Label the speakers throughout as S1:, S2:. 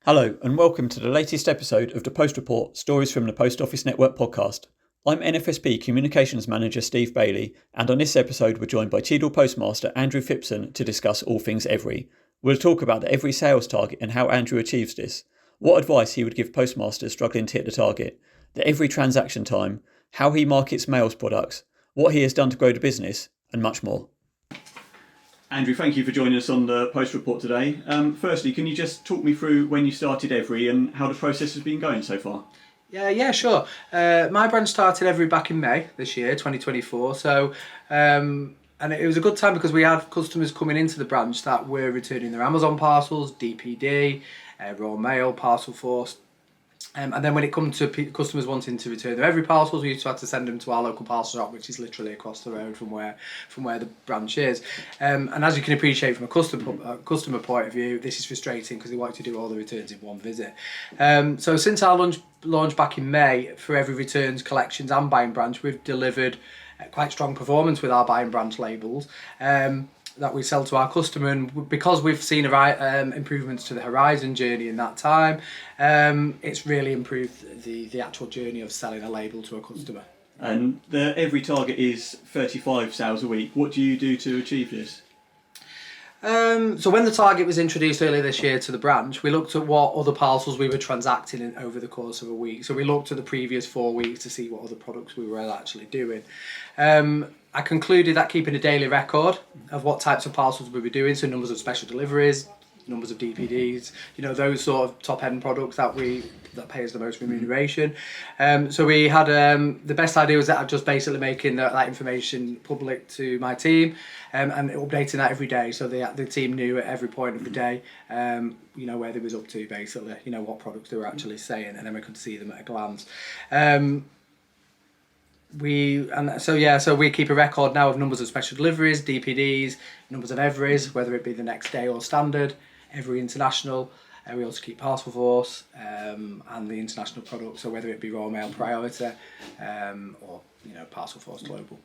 S1: Hello and welcome to the latest episode of the Post Report, Stories from the Post Office Network podcast. I'm NFSP Communications Manager Steve Bailey, and on this episode we're joined by Cheadle Postmaster Andrew Phipson to discuss all things Evri. We'll talk about the Evri sales target and how Andrew achieves this, what advice he would give postmasters struggling to hit the target, the Evri transaction time, how he markets mails products, what he has done to grow the business, and much more. Andrew, thank you for joining us on the Post Report today. Firstly, can you just talk me through when you started Evri and how the process has been going so far?
S2: Yeah, sure. My branch started Evri back in May this year, 2024. And it was a good time because we had customers coming into the branch that were returning their Amazon parcels, DPD, raw mail, parcel force. And then when it comes to customers wanting to return their Evri parcels, we used to have to send them to our local parcel shop, which is literally across the road from where the branch is. And as you can appreciate from a customer point of view, this is frustrating because they want to do all the returns in one visit. So since our launch back in May for Evri returns, collections and buying branch, we've delivered quite strong performance with our buying branch labels. That we sell to our customer, and because we've seen improvements to the Horizon journey in that time, it's really improved the actual journey of selling a label to a customer.
S1: And the Evri target is 35 sales a week. What do you do to achieve this?
S2: So when the target was introduced earlier this year to the branch, we looked at what other parcels we were transacting in over the course of a week. So we looked at the previous 4 weeks to see what other products we were actually doing. I concluded that keeping a daily record of what types of parcels we were doing, so numbers of special deliveries, numbers of DPDs, those sort of top end products that pay us the most remuneration. So we had the best idea was that just basically making that information public to my team and updating that every day, so the team knew at every point of the day where they was up to, basically, what products they were actually saying, and then we could see them at a glance. So we keep a record now of numbers of special deliveries, DPDs, numbers of Evris, whether it be the next day or standard, Evri International. We also keep Parcel Force and the international products, so whether it be raw mail priority or Parcel Force Global.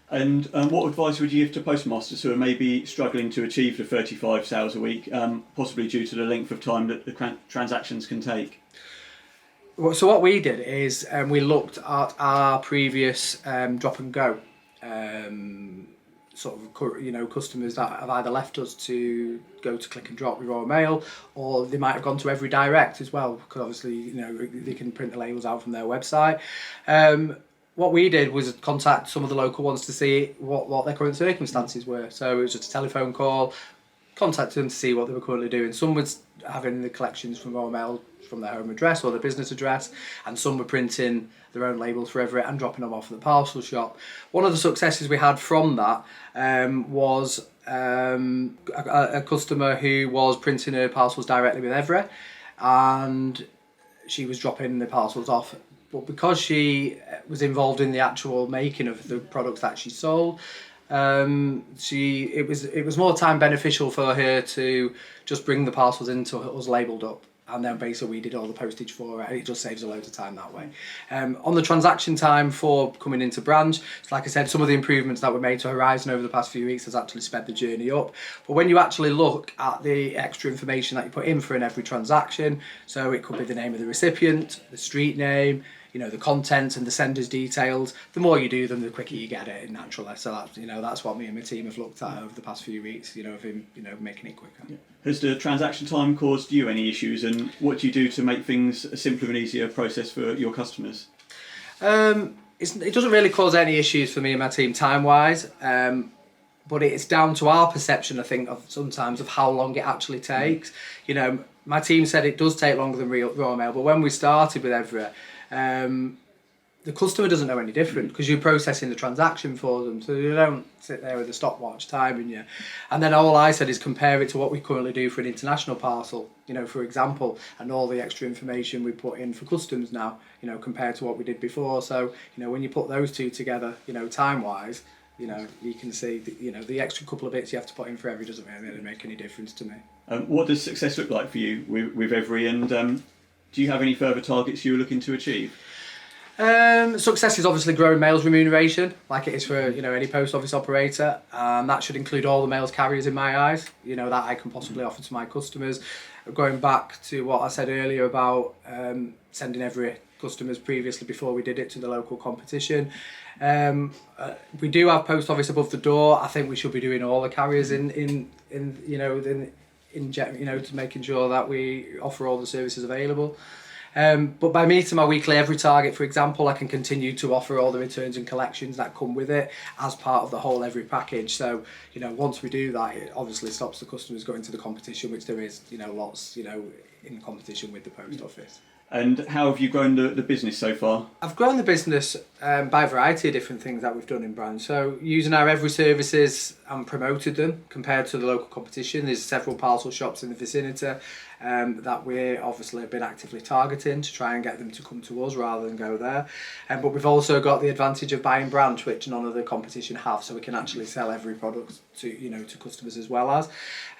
S1: And what advice would you give to postmasters who are maybe struggling to achieve the 35 sales a week, possibly due to the length of time that the transactions can take?
S2: So what we did is we looked at our previous drop and go customers that have either left us to go to click and drop with raw mail, or they might have gone to Evri direct as well, because obviously they can print the labels out from their website. What we did was contact some of the local ones to see what their current circumstances were. So it was just a telephone call, contact them to see what they were currently doing. Some was having the collections from raw mail from their home address or their business address, and some were printing their own labels for Everett and dropping them off at the parcel shop. One of the successes we had from that was a customer who was printing her parcels directly with Everett, and she was dropping the parcels off. But because she was involved in the actual making of the products that she sold, it was more time beneficial for her to just bring the parcels into us labelled up, and then basically we did all the postage for her, and it just saves a load of time that way. On the transaction time for coming into branch, so like I said, some of the improvements that were made to Horizon over the past few weeks has actually sped the journey up. But when you actually look at the extra information that you put in for every transaction, so it could be the name of the recipient, the street name, the content and the sender's details, the more you do them, the quicker you get it naturally. So that's what me and my team have looked at over the past few weeks, of him, making it quicker.
S1: Yeah. Has the transaction time caused you any issues, and what do you do to make things a simpler and easier process for your customers?
S2: It doesn't really cause any issues for me and my team time-wise, but it's down to our perception, I think, of sometimes of how long it actually takes. My team said it does take longer than raw mail, but when we started with Everett, the customer doesn't know any different because you're processing the transaction for them, so you don't sit there with a stopwatch timing you. And then all I said is compare it to what we currently do for an international parcel, for example, and all the extra information we put in for customs now, compared to what we did before. So when you put those two together, time wise, you can see the extra couple of bits you have to put in for Evri doesn't really make any difference to me.
S1: What does success look like for you with Evri, and do you have any further targets you're looking to achieve?
S2: Success is obviously growing mails remuneration, like it is for any post office operator. That should include all the mails carriers in my eyes, that I can possibly offer to my customers. going back to what I said earlier about sending every customers previously before we did it to the local competition. We do have post office above the door. I think we should be doing all the carriers in to making sure that we offer all the services available. But by meeting my weekly Evri target, for example, I can continue to offer all the returns and collections that come with it as part of the whole Evri package. So, once we do that, it obviously stops the customers going to the competition, which there is, lots, in competition with the post office.
S1: And how have you grown the business so far?
S2: I've grown the business by a variety of different things that we've done in branch. So using our Evri services and promoted them compared to the local competition. There's several parcel shops in the vicinity that we obviously have been actively targeting to try and get them to come to us rather than go there. But we've also got the advantage of buying branch, which none of the competition have, so we can actually sell every product to customers as well as.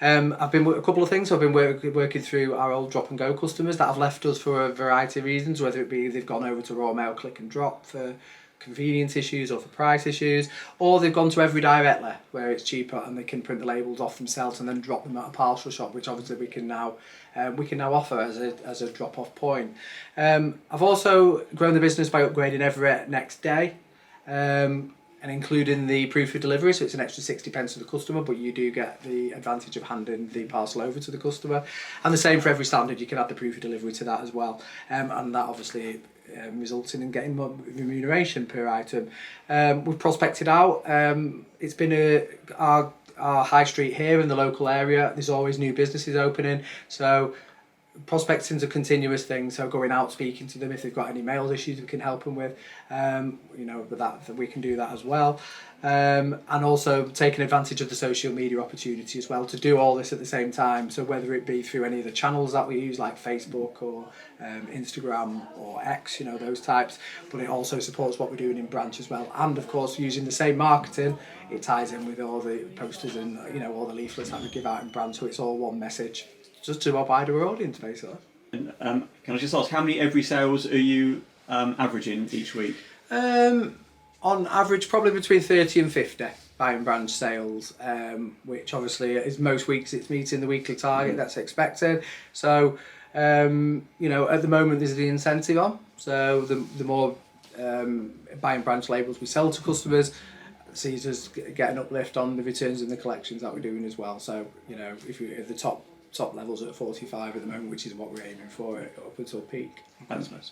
S2: I've been a couple of things. I've been working through our old drop and go customers that have left us for a variety of reasons, whether it be they've gone over to Raw Mail Click and Drop for convenience issues or for price issues, or they've gone to Evri directly where it's cheaper and they can print the labels off themselves and then drop them at a parcel shop, which obviously we can now offer as a drop off point. I've also grown the business by upgrading Evri next day and including the proof of delivery, so it's an extra 60p to the customer, but you do get the advantage of handing the parcel over to the customer. And the same for Evri Standard, you can add the proof of delivery to that as well, and that obviously resulting in getting more remuneration per item. We've prospected out. It's been our high street here in the local area. There's always new businesses opening, so prospecting's a continuous thing. So going out, speaking to them if they've got any mail issues, we can help them with. But that we can do that as well. And also taking advantage of the social media opportunity as well to do all this at the same time. So whether it be through any of the channels that we use like Facebook or Instagram or X, those types, but it also supports what we're doing in branch as well. And of course, using the same marketing, it ties in with all the posters and all the leaflets that we give out in branch, so it's all one message, just to a wider audience basically.
S1: And, can I just ask, how many Evri sales are you averaging each week?
S2: On average, probably between 30 and 50 buying branch sales, which obviously is most weeks it's meeting the weekly target that's expected. So, at the moment there's the incentive on. So the more buying branch labels we sell to customers, sees us get an uplift on the returns and the collections that we're doing as well. So, if the top levels at 45 at the moment, which is what we're aiming for up until peak.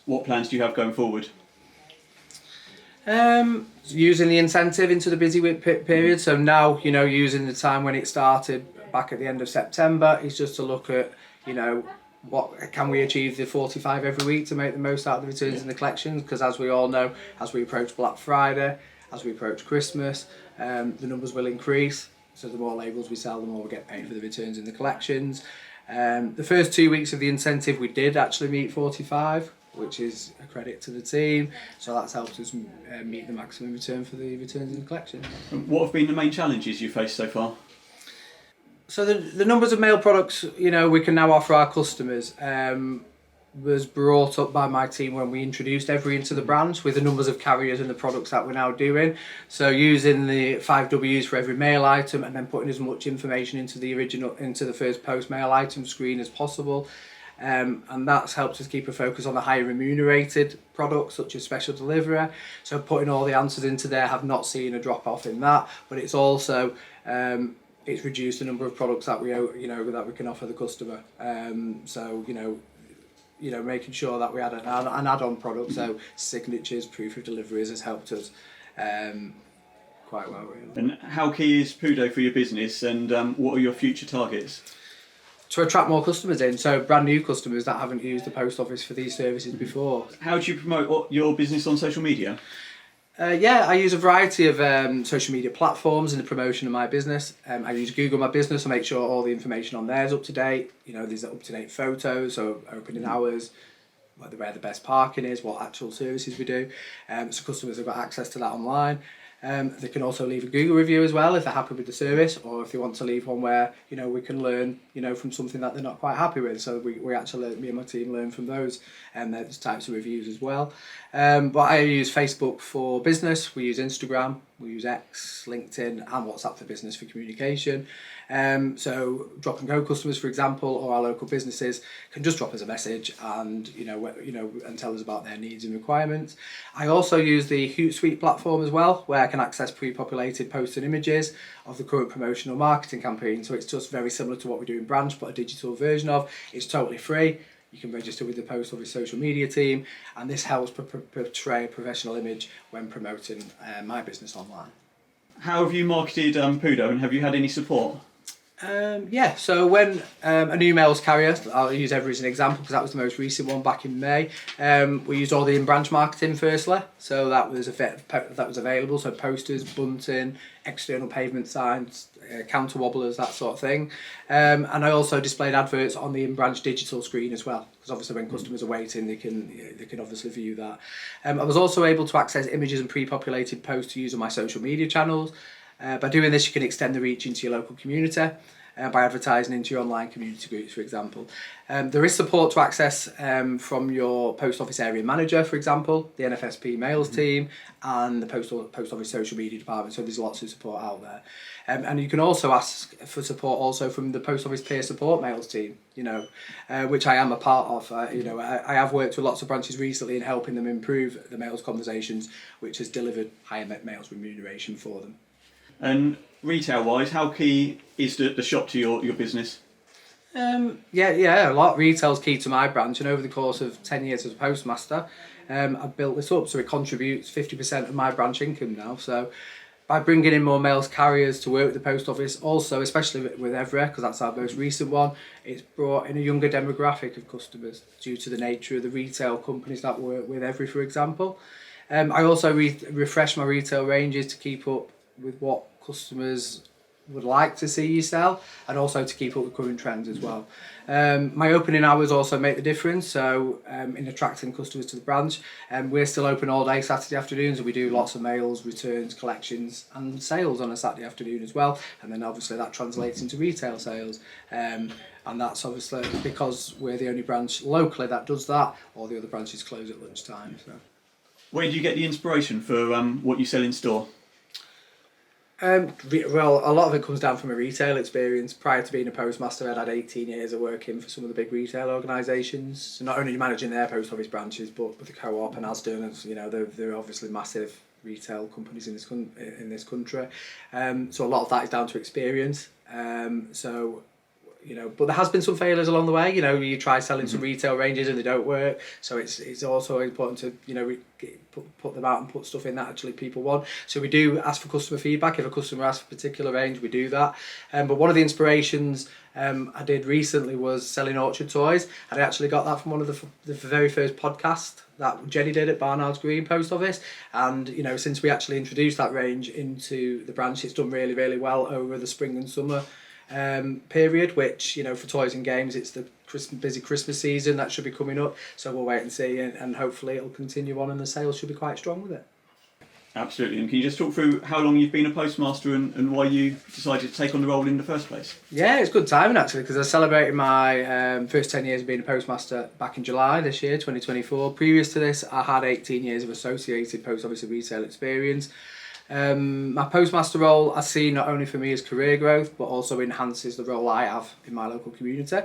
S1: What plans do you have going forward?
S2: Using the incentive into the busy week period. So now, using the time when it started back at the end of September is just to look at, what can we achieve the 45 every week to make the most out of the returns and the collections, because as we all know, as we approach Black Friday, as we approach Christmas, the numbers will increase. So the more labels we sell, the more we get paid for the returns and the collections. The first 2 weeks of the incentive we did actually meet 45, which is a credit to the team. So that's helped us meet the maximum return for the returns and the collections.
S1: What have been the main challenges you've faced so far?
S2: So the numbers of mail products, we can now offer our customers was brought up by my team when we introduced Evri into the branch with the numbers of carriers and the products that we're now doing. So using the 5 Ws for every mail item and then putting as much information into the first post mail item screen as possible. And that's helped us keep a focus on the higher remunerated products such as special delivery. So putting all the answers into there, have not seen a drop off in that, but it's also it's reduced the number of products that we that we can offer the customer. Making sure that we had an add-on product, so signatures, proof of deliveries has helped us quite well, really.
S1: And how key is Pudo for your business, and what are your future targets?
S2: To attract more customers in, so brand new customers that haven't used the post office for these services before.
S1: How do you promote your business on social media?
S2: I use a variety of social media platforms in the promotion of my business. I use Google My Business to make sure all the information on there is up to date. There's up-to-date photos, so opening hours, where the best parking is, what actual services we do. So customers have got access to that online. They can also leave a Google review as well if they're happy with the service, or if they want to leave one where we can learn from something that they're not quite happy with. So we actually, me and my team, learn from those those types of reviews as well. But I use Facebook for business. We use Instagram. We use X, LinkedIn, and WhatsApp for business for communication. So drop and go customers, for example, or our local businesses can just drop us a message and and tell us about their needs and requirements. I also use the Hootsuite platform as well, where I can access pre-populated posts and images of the current promotional marketing campaign. So it's just very similar to what we do in branch, but a digital version of. It's totally free. You can register with the post office social media team, and this helps portray a professional image when promoting my business online.
S1: How have you marketed Pudo, and have you had any support?
S2: So when a new mails carrier, I'll use Evri as an example because that was the most recent one back in May. We used all the in-branch marketing firstly, so that was available. So posters, bunting, external pavement signs, counter wobblers, that sort of thing. And I also displayed adverts on the in-branch digital screen as well, because obviously when customers are waiting, they can obviously view that. I was also able to access images and pre-populated posts to use on my social media channels. By doing this, you can extend the reach into your local community by advertising into your online community groups, for example. There is support to access from your post office area manager, for example, the NFSP mails team, and the post office social media department. So there's lots of support out there. And you can also ask for support also from the post office peer support mails team, which I am a part of. I have worked with lots of branches recently in helping them improve the mails conversations, which has delivered higher mails remuneration for them.
S1: And retail-wise, how key is the shop to your business?
S2: A lot. Retail's key to my branch, and over the course of 10 years as a postmaster, I've built this up so it contributes 50% of my branch income now. So by bringing in more mails carriers to work with the post office, also especially with Evri, because that's our most recent one, it's brought in a younger demographic of customers due to the nature of the retail companies that work with Evri, for example. I also refresh my retail ranges to keep up with what customers would like to see you sell, and also to keep up with current trends as well. My opening hours also make the difference, so in attracting customers to the branch. We're still open all day Saturday afternoons, and we do lots of mails, returns, collections and sales on a Saturday afternoon as well, and then obviously that translates into retail sales, and that's obviously because we're the only branch locally that does that. All the other branches close at lunchtime. So
S1: where do you get the inspiration for what you sell in store?
S2: Well, a lot of it comes down from a retail experience. Prior to being a postmaster, I'd had 18 years of working for some of the big retail organisations. So not only managing their post office branches, but with the Co-op and Asda, and they're obviously massive retail companies in this country. So a lot of that is down to experience. But there has been some failures along the way. You try selling some retail ranges and they don't work. So it's also important to put them out and put stuff in that actually people want. So we do ask for customer feedback. If a customer asks for a particular range, we do that. But one of the inspirations I did recently was selling orchard toys, and I actually got that from one of the very first podcasts that Jenny did at Barnard's Green Post Office. And since we actually introduced that range into the branch, it's done really, really well over the spring and summer period, which for toys and games, it's the busy Christmas season that should be coming up, so we'll wait and see, and hopefully it'll continue on and the sales should be quite strong with it.
S1: Absolutely. And can you just talk through how long you've been a postmaster and why you decided to take on the role in the first place?
S2: Yeah, it's good timing actually, because I celebrated my first 10 years of being a postmaster back in July this year, 2024. Previous to this, I had 18 years of associated post office and retail experience. My postmaster role I see not only for me as career growth, but also enhances the role I have in my local community.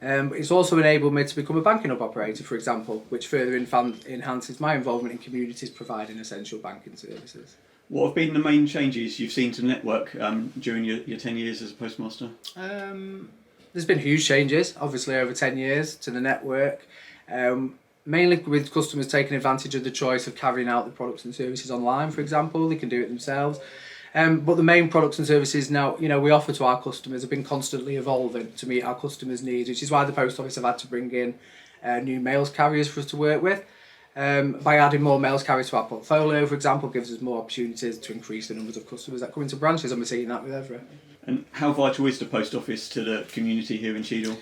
S2: It's also enabled me to become a banking hub operator, for example, which further enhances my involvement in communities providing essential banking services.
S1: What have been the main changes you've seen to the network during your 10 years as a postmaster?
S2: There's been huge changes, obviously, over 10 years to the network. Mainly with customers taking advantage of the choice of carrying out the products and services online, for example. They can do it themselves. But the main products and services now, we offer to our customers have been constantly evolving to meet our customers' needs, which is why the post office have had to bring in new mails carriers for us to work with. By adding more mails carriers to our portfolio, for example, gives us more opportunities to increase the numbers of customers that come into branches, and we're seeing that with Evri.
S1: And how vital is the post office to the community here in Cheadle?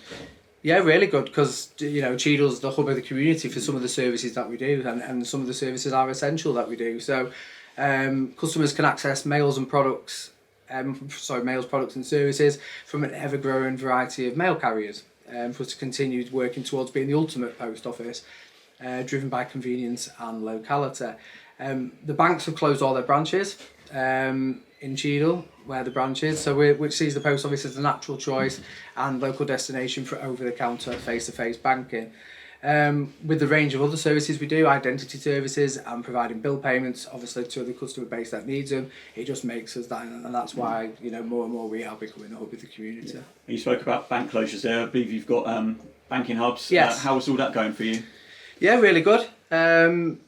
S2: Yeah, really good, because Cheadle's the hub of the community for some of the services that we do, and some of the services are essential that we do. So customers can access mails, products and services from an ever-growing variety of mail carriers, for us to continue working towards being the ultimate post office, driven by convenience and locality. The banks have closed all their branches, in Cheadle, where the branch is, which sees the post office as a natural choice and local destination for over-the-counter face-to-face banking. With the range of other services we do, identity services and providing bill payments, obviously to the customer base that needs them, it just makes us that, and that's why more and more we are becoming a hub with the community.
S1: Yeah. You spoke about bank closures there. I believe you've got banking hubs.
S2: Yes.
S1: How's all that going for you?
S2: Yeah, really good. And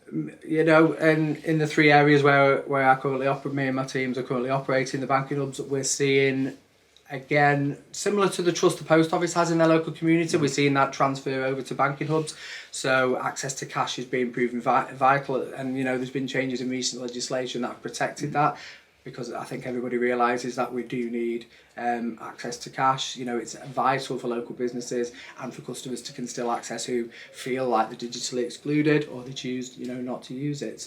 S2: in the 3 areas where I currently operate, me and my teams are currently operating the banking hubs, we're seeing, again, similar to the trust the post office has in their local community, we're seeing that transfer over to banking hubs. So access to cash is being proven vital, and there's been changes in recent legislation that have protected that, because I think everybody realises that we do need access to cash. It's vital for local businesses and for customers to can still access who feel like they're digitally excluded or they choose, not to use it.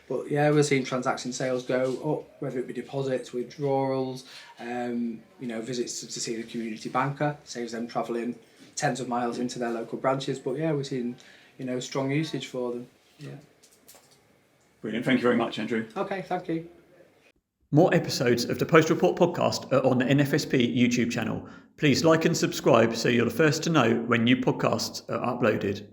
S2: But yeah, we're seeing transaction sales go up, whether it be deposits, withdrawals, visits to see the community banker, saves them travelling tens of miles into their local branches. But yeah, we're seeing, strong usage for them. Yeah.
S1: Brilliant. Thank you very much, Andrew.
S2: Okay, thank you.
S1: More episodes of the Post Report podcast are on the NFSP YouTube channel. Please like and subscribe so you're the first to know when new podcasts are uploaded.